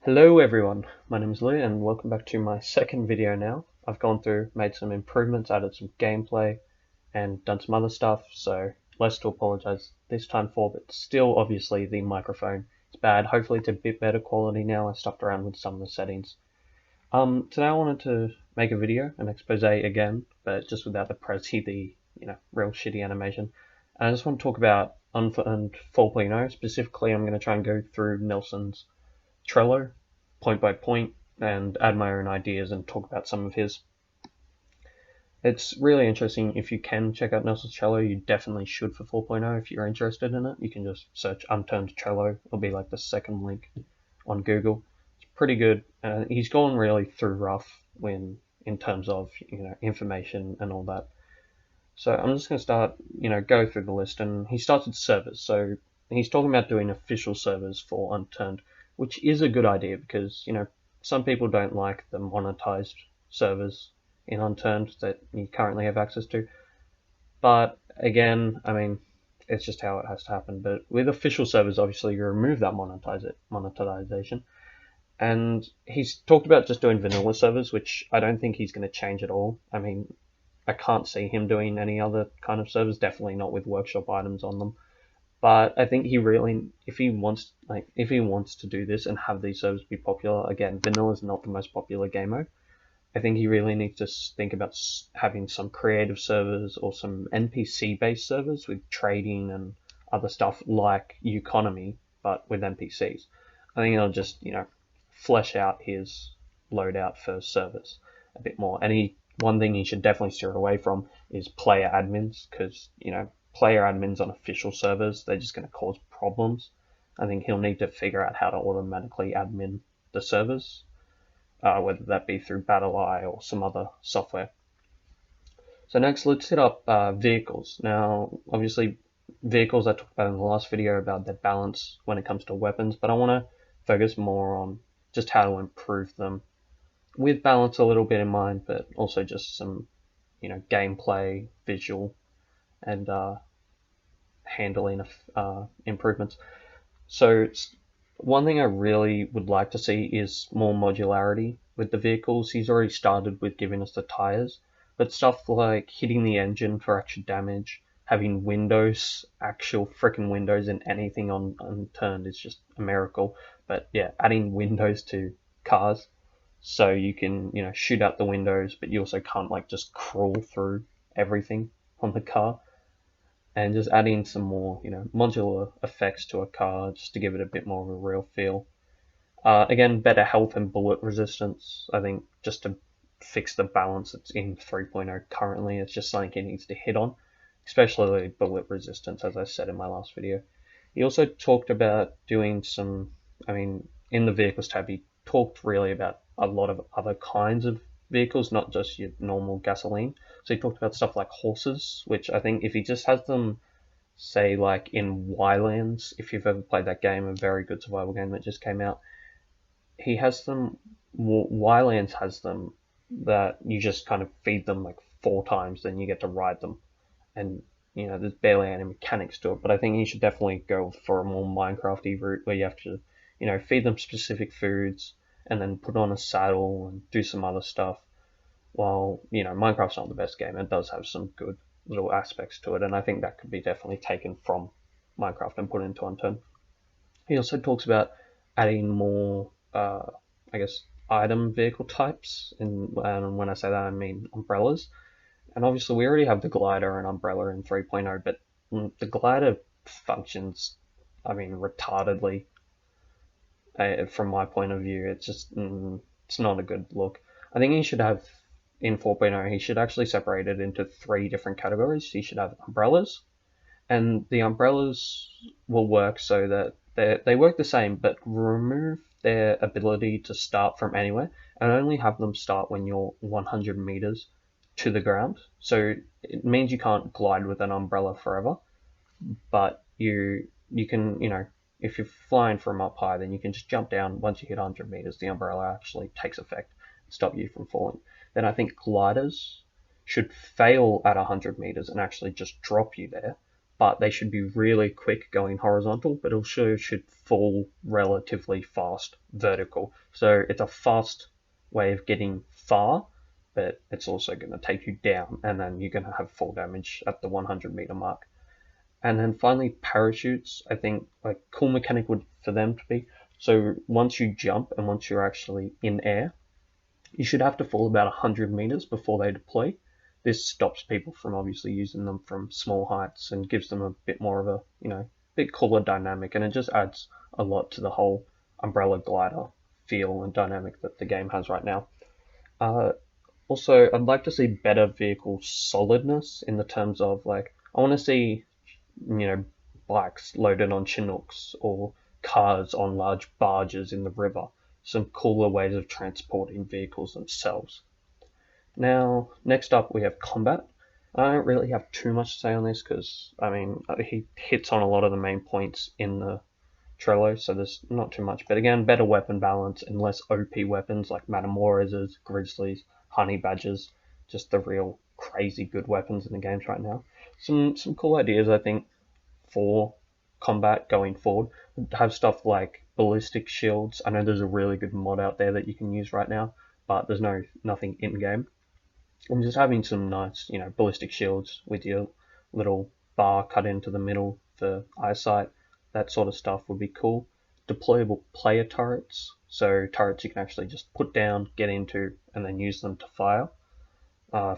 Hello everyone, my name is Lou and welcome back to my second video now. I've gone through, made some improvements, added some gameplay and done some other stuff, so less to apologize this time for, but still obviously the microphone is bad. Hopefully it's a bit better quality now. I stuffed around with some of the settings. Today I wanted to make a video, an expose again, but just without the Prezi, the real shitty animation. And I just want to talk about Unturned 4.0. Specifically, I'm going to try and go through Nelson's Trello, point by point, and add my own ideas and talk about some of his. It's really interesting. If you can check out Nelson's Trello, you definitely should for 4.0. If you're interested in it, you can just search Unturned Trello. It'll be like the second link on Google. It's pretty good. He's gone really through rough in terms of information and all that. So I'm just going to start, go through the list, and he starts with servers. So he's talking about doing official servers for Unturned, which is a good idea because, some people don't like the monetized servers in Unturned that you currently have access to. But again, I mean, it's just how it has to happen. But with official servers, obviously you remove that monetization. And he's talked about just doing vanilla servers, which I don't think he's going to change at all. I mean, I can't see him doing any other kind of servers, definitely not with workshop items on them. But I think he really, if he wants to do this and have these servers be popular, again, vanilla is not the most popular game mode. I think he really needs to think about having some creative servers or some NPC-based servers with trading and other stuff like Economy, but with NPCs. I think it'll just, flesh out his loadout for servers a bit more. And one thing he should definitely steer away from is player admins, because, player admins on official servers, they're just going to cause problems. I think he'll need to figure out how to automatically admin the servers, whether that be through BattleEye or some other software. So next, let's hit up vehicles. Now, obviously, vehicles I talked about in the last video about their balance when it comes to weapons, but I want to focus more on just how to improve them with balance a little bit in mind, but also just some, gameplay, visual, and handling of improvements. So one thing I really would like to see is more modularity with the vehicles. He's already started with giving us the tires, but stuff like hitting the engine for extra damage, having windows, actual freaking windows in anything on Unturned is just a miracle. But yeah, adding windows to cars so you can, shoot out the windows, but you also can't like just crawl through everything on the car. And just adding some more, modular effects to a car just to give it a bit more of a real feel. Again, better health and bullet resistance. I think just to fix the balance that's in 3.0 currently, it's just something it needs to hit on, especially bullet resistance, as I said in my last video. He also talked about doing some, in the vehicles tab, he talked really about a lot of other kinds of vehicles, not just your normal gasoline. So he talked about stuff like horses, which I think if he just has them, say like in Ylands, if you've ever played that game, a very good survival game that just came out, he has them, Ylands has them that you just kind of feed them like 4 times, then you get to ride them. And there's barely any mechanics to it, but I think you should definitely go for a more Minecrafty route where you have to, feed them specific foods and then put on a saddle and do some other stuff. While, Minecraft's not the best game, it does have some good little aspects to it, and I think that could be definitely taken from Minecraft and put into Unturned. He also talks about adding more, item vehicle types, and when I say that, I mean umbrellas. And obviously, we already have the glider and umbrella in 3.0, but the glider functions, retardedly. From my point of view, it's just it's not a good look. I think he should have in 4.0. He should actually separate it into 3 different categories. He should have umbrellas, and the umbrellas will work so that they work the same, but remove their ability to start from anywhere and only have them start when you're 100 meters to the ground. So it means you can't glide with an umbrella forever, but you can, if you're flying from up high, then you can just jump down. Once you hit 100 meters, the umbrella actually takes effect and stop you from falling. Then I think gliders should fail at 100 meters and actually just drop you there. but they should be really quick going horizontal, but also should fall relatively fast vertical. So it's a fast way of getting far, but it's also going to take you down, and then you're going to have fall damage at the 100-meter mark. And then finally, parachutes. I think like cool mechanic would for them to be. So once you jump and once you're actually in air, you should have to fall about 100 meters before they deploy. This stops people from obviously using them from small heights and gives them a bit more of a, bit cooler dynamic, and it just adds a lot to the whole umbrella glider feel and dynamic that the game has right now. Also, I'd like to see better vehicle solidness in the terms of like, I want to see, bikes loaded on Chinooks or cars on large barges in the river. Some cooler ways of transporting vehicles themselves. Now, next up we have combat. I don't really have too much to say on this because, he hits on a lot of the main points in the Trello, so there's not too much. But again, better weapon balance and less OP weapons like Matamoras, Grizzlies, Honey Badgers, just the real crazy good weapons in the games right now. Some cool ideas, I think, for combat going forward. Have stuff like ballistic shields. I know there's a really good mod out there that you can use right now, but there's nothing in game. And just having some nice, ballistic shields with your little bar cut into the middle for eyesight, that sort of stuff would be cool. Deployable player turrets, so turrets you can actually just put down, get into, and then use them to fire.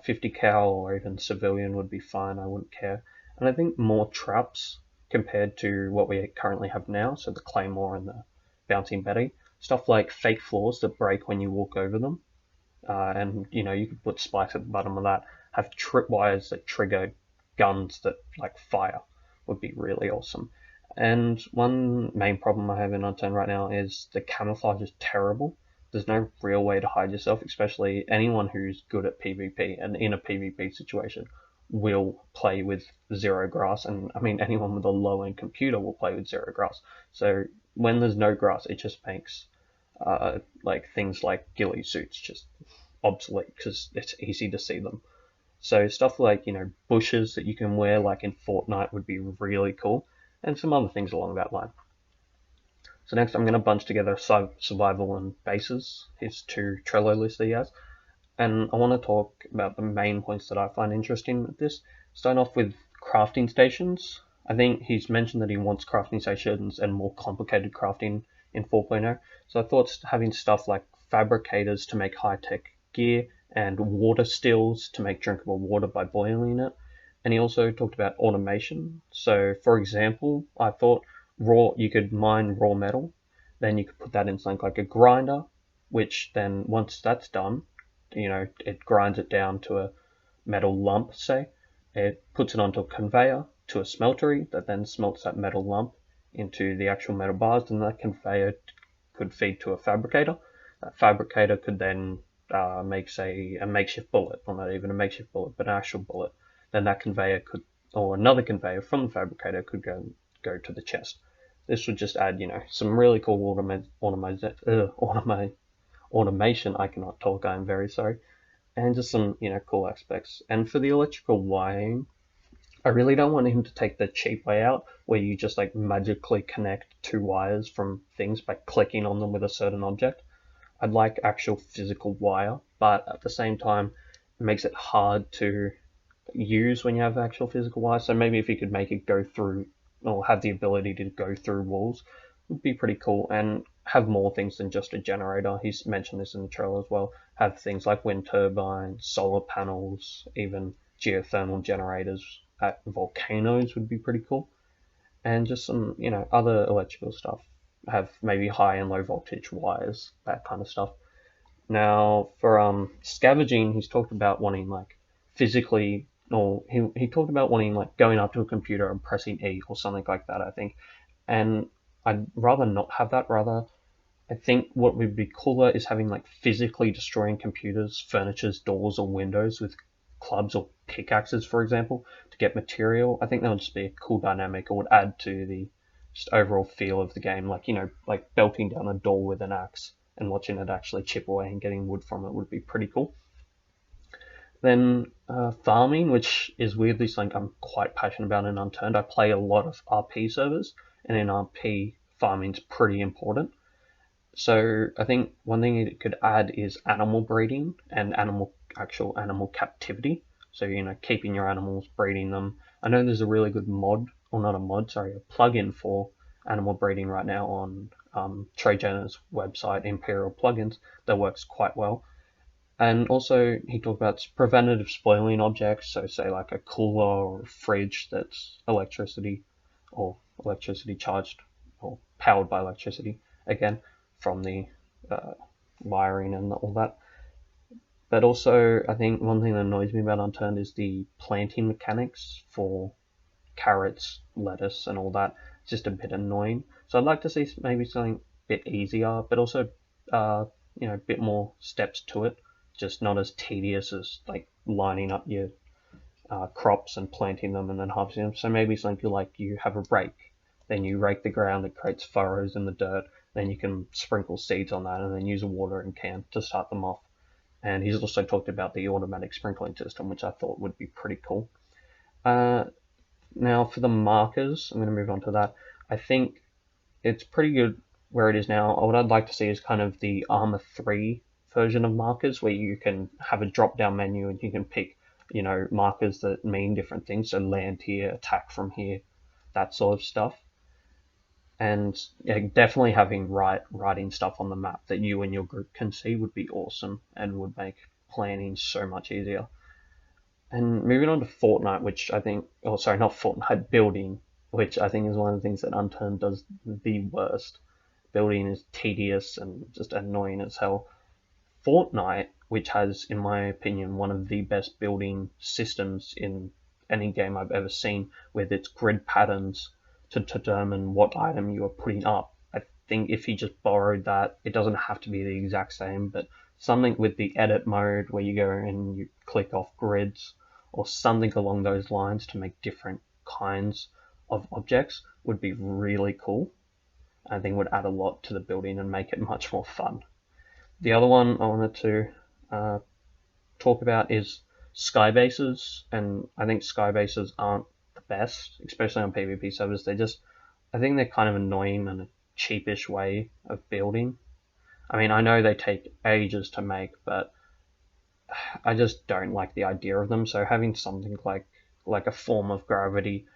50 cal or even civilian would be fine, I wouldn't care. And I think more traps compared to what we currently have now, so the claymore and the bouncing Betty. Stuff like fake floors that break when you walk over them. And you could put spikes at the bottom of that, have tripwires that trigger guns that like fire, would be really awesome. And one main problem I have in Unturned right now is the camouflage is terrible. There's no real way to hide yourself, especially anyone who's good at PvP and in a PvP situation will play with zero grass, and anyone with a low-end computer will play with zero grass. So when there's no grass, it just makes like things like ghillie suits just obsolete because it's easy to see them. So stuff like bushes that you can wear like in Fortnite would be really cool, and some other things along that line. So next I'm going to bunch together survival and bases, his two Trello lists that he has, and I want to talk about the main points that I find interesting with this. Starting off with crafting stations. I think he's mentioned that he wants crafting stations and more complicated crafting in 4.0. So I thought having stuff like fabricators to make high-tech gear and water stills to make drinkable water by boiling it. And he also talked about automation. So for example, I thought you could mine raw metal, then you could put that in something like a grinder, which then once that's done, it grinds it down to a metal lump, say. It puts it onto a conveyor to a smeltery that then smelts that metal lump into the actual metal bars, and that conveyor could feed to a fabricator. That fabricator could then make, say, a makeshift bullet, or not even a makeshift bullet, but an actual bullet. Then that conveyor could, or another conveyor from the fabricator could go to the chest. This would just add, some really cool automation. I cannot talk, I'm very sorry. And just some, cool aspects. And for the electrical wiring, I really don't want him to take the cheap way out where you just like magically connect two wires from things by clicking on them with a certain object. I'd like actual physical wire, but at the same time, it makes it hard to use when you have actual physical wire. So maybe if you could make it go through, or have the ability to go through walls, would be pretty cool, and have more things than just a generator. He's mentioned this in the trailer as well. Have things like wind turbines, solar panels, even geothermal generators at volcanoes would be pretty cool. And just some, other electrical stuff. Have maybe high and low voltage wires, that kind of stuff. Now, for scavenging, he's talked about wanting like physically, or he talked about wanting like going up to a computer and pressing E or something like that, I think. And I'd rather not have that. Rather, I think what would be cooler is having like physically destroying computers, furnitures, doors, or windows with clubs or pickaxes, for example, to get material. I think that would just be a cool dynamic, or would add to the just overall feel of the game. Like, like belting down a door with an axe and watching it actually chip away and getting wood from it would be pretty cool. Then farming, which is weirdly something I'm quite passionate about in Unturned. I play a lot of RP servers, and in RP, farming's pretty important. So I think one thing it could add is animal breeding and actual animal captivity. So keeping your animals, breeding them. I know there's a really good mod, or not a mod, sorry, a plugin for animal breeding right now on Trey Jenner's website, Imperial Plugins, that works quite well. And also he talked about preventative spoiling objects, so say like a cooler or a fridge that's electricity charged or powered by electricity, again, from the uh, wiring and all that. But also, I think one thing that annoys me about Unturned is the planting mechanics for carrots, lettuce, and all that. It's just a bit annoying. So I'd like to see maybe something a bit easier, but also, a bit more steps to it. Just not as tedious as like lining up your crops and planting them and then harvesting them. So maybe something like you have a rake, then you rake the ground, it creates furrows in the dirt, then you can sprinkle seeds on that and then use a watering can to start them off. And he's also talked about the automatic sprinkling system, which I thought would be pretty cool. Now for the markers, I'm going to move on to that. I think it's pretty good where it is now. What I'd like to see is kind of the Arma 3 version of markers, where you can have a drop-down menu and you can pick, markers that mean different things. So land here, attack from here, that sort of stuff. And definitely having writing stuff on the map that you and your group can see would be awesome and would make planning so much easier. And moving on to Fortnite, which I think, oh sorry, not Fortnite, building, which I think is one of the things that Unturned does the worst. Building is tedious and just annoying as hell. Fortnite, which has, in my opinion, one of the best building systems in any game I've ever seen, with its grid patterns to determine what item you are putting up. I think if he just borrowed that, it doesn't have to be the exact same, but something with the edit mode where you go and you click off grids or something along those lines to make different kinds of objects would be really cool. I think would add a lot to the building and make it much more fun. The other one I wanted to talk about is sky bases, and I think sky bases aren't the best, especially on PvP servers. I think they're kind of annoying and a cheapish way of building. I mean, I know they take ages to make, but I just don't like the idea of them. So having something like a form of gravity,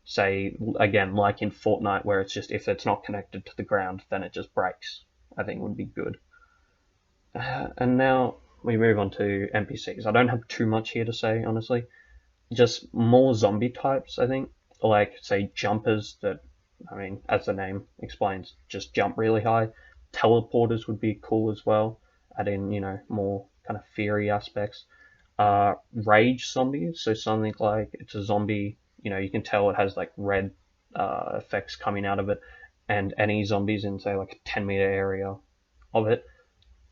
say again like in Fortnite, where it's just if it's not connected to the ground, then it just breaks, I think would be good. And now we move on to NPCs. I don't have too much here to say, honestly. Just more zombie types, I think. Like, say, jumpers that, I mean, as the name explains, just jump really high. Teleporters would be cool as well. Add in, more kind of fiery aspects. Rage zombies, so something like it's a zombie, you can tell it has like red effects coming out of it, and any zombies in, say, like a 10-meter area of it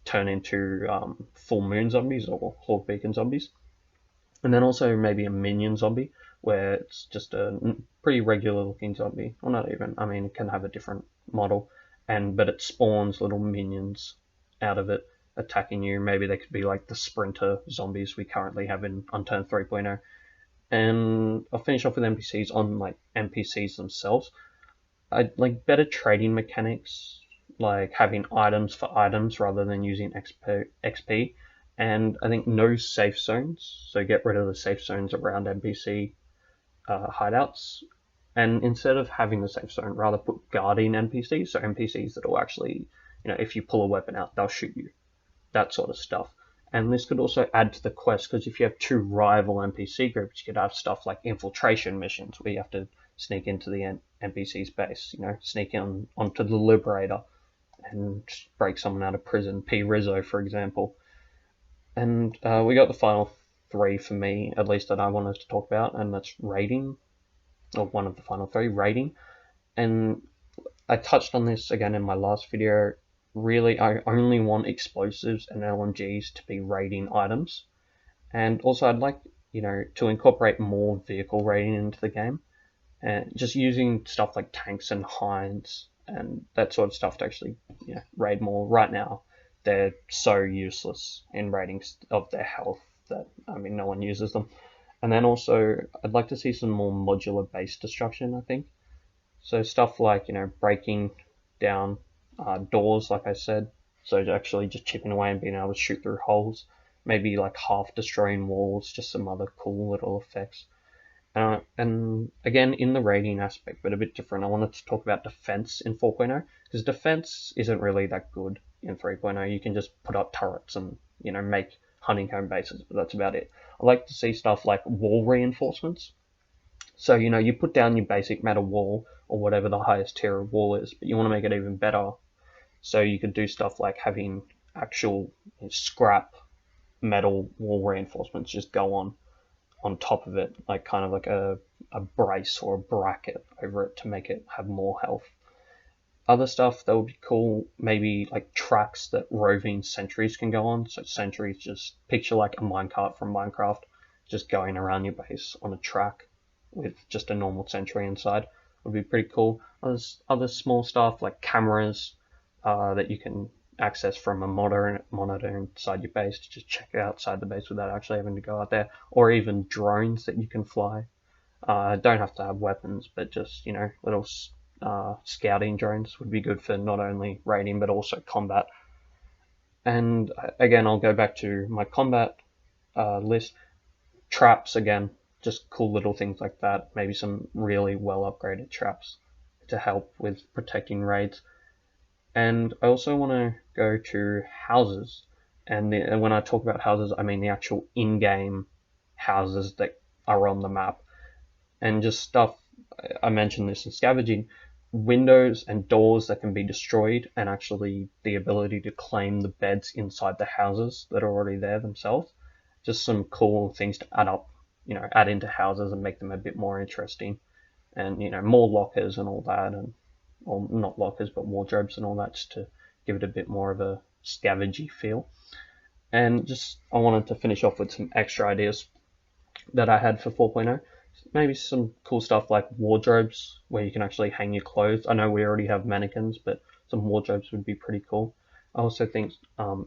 turn into full moon zombies or hawk beacon zombies. And then also maybe a minion zombie, where it's just a pretty regular looking zombie. Well, not even, I mean, it can have a different model, but it spawns little minions out of it attacking you. Maybe they could be like the sprinter zombies we currently have in Unturned 3.0. And I'll finish off with NPCs on like NPCs themselves. I'd like better trading mechanics, like having items for items rather than using XP. And I think no safe zones, so get rid of the safe zones around NPC hideouts. And instead of having the safe zone, rather put guarding NPCs, so NPCs that will actually, if you pull a weapon out, they'll shoot you. That sort of stuff. And this could also add to the quest, because if you have two rival NPC groups, you could have stuff like infiltration missions, where you have to sneak into the NPC's base, sneak in onto the Liberator and break someone out of prison, P. Rizzo, for example. And we got the final three for me, at least, that I wanted to talk about, and that's raiding, or one of the final three, raiding. And I touched on this again in my last video. Really, I only want explosives and LMGs to be raiding items. And also I'd like, to incorporate more vehicle raiding into the game. And just using stuff like tanks and hinds and that sort of stuff to actually raid more. Right now, they're so useless in raiding of their health, that, I mean, no one uses them. And then also, I'd like to see some more modular based destruction, I think. So stuff like, breaking down doors, like I said. So actually just chipping away and being able to shoot through holes. Maybe like half destroying walls, just some other cool little effects. And again, in the raiding aspect, but a bit different, I wanted to talk about defense in 4.0, because defense isn't really that good in 3.0. You can just put up turrets and, make honeycomb bases, but that's about it. I like to see stuff like wall reinforcements. So, you put down your basic metal wall or whatever the highest tier of wall is, but you want to make it even better. So you could do stuff like having actual scrap metal wall reinforcements just go on top of it, like kind of like a brace or a bracket over it to make it have more health. Other stuff that would be cool, maybe like tracks that roving sentries can go on. So sentries, just picture like a minecart from Minecraft, just going around your base on a track with just a normal sentry inside. Would be pretty cool. There's other small stuff like cameras that you can access from a monitor inside your base to just check outside the base without actually having to go out there, or even drones that you can fly. Don't have to have weapons, but just little scouting drones would be good for not only raiding but also combat. And again, I'll go back to my combat list. Traps, again, just cool little things like that. Maybe some really well upgraded traps to help with protecting raids. And I also want to go to houses. And when I talk about houses, I mean the actual in-game houses that are on the map. And just stuff, I mentioned this in scavenging, windows and doors that can be destroyed, and actually the ability to claim the beds inside the houses that are already there themselves. Just some cool things to add into houses and make them a bit more interesting. And, more lockers and all that, or not lockers, but wardrobes and all that, just to give it a bit more of a scavengy feel. And just, I wanted to finish off with some extra ideas that I had for 4.0. Maybe some cool stuff like wardrobes, where you can actually hang your clothes. I know we already have mannequins, but some wardrobes would be pretty cool. I also think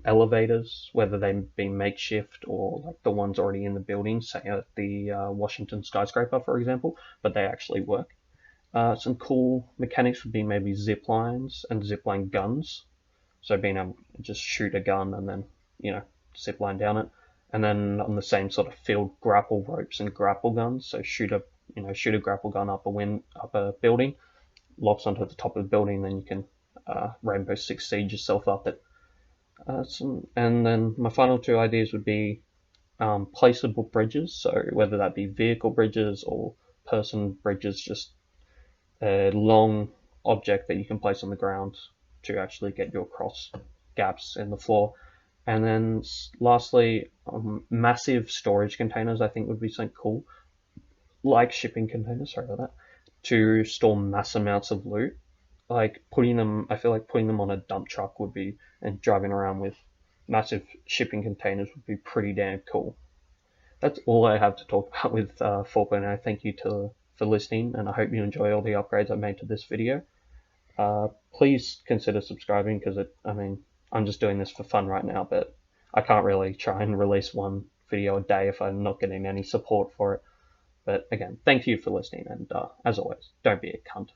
elevators, whether they be makeshift or like the ones already in the building, say at the Washington skyscraper, for example, but they actually work. Some cool mechanics would be maybe zip lines and zipline guns. So being able to just shoot a gun and then, zip line down it. And then on the same sort of field, grapple ropes and grapple guns. So shoot a grapple gun up a building, locks onto the top of the building, then you can Rainbow Six Siege yourself up it. And then my final two ideas would be placeable bridges. So whether that be vehicle bridges or person bridges, just a long object that you can place on the ground to actually get you across gaps in the floor. And then lastly, massive storage containers I think would be something cool, like shipping containers, sorry about that, to store mass amounts of loot. I feel like putting them on a dump truck would be, and driving around with massive shipping containers would be pretty damn cool. That's all I have to talk about with 4.0. Thank you for listening, and I hope you enjoy all the upgrades I made to this video. Please consider subscribing, because I'm just doing this for fun right now, but I can't really try and release one video a day if I'm not getting any support for it. But again, thank you for listening, and as always, don't be a cunt.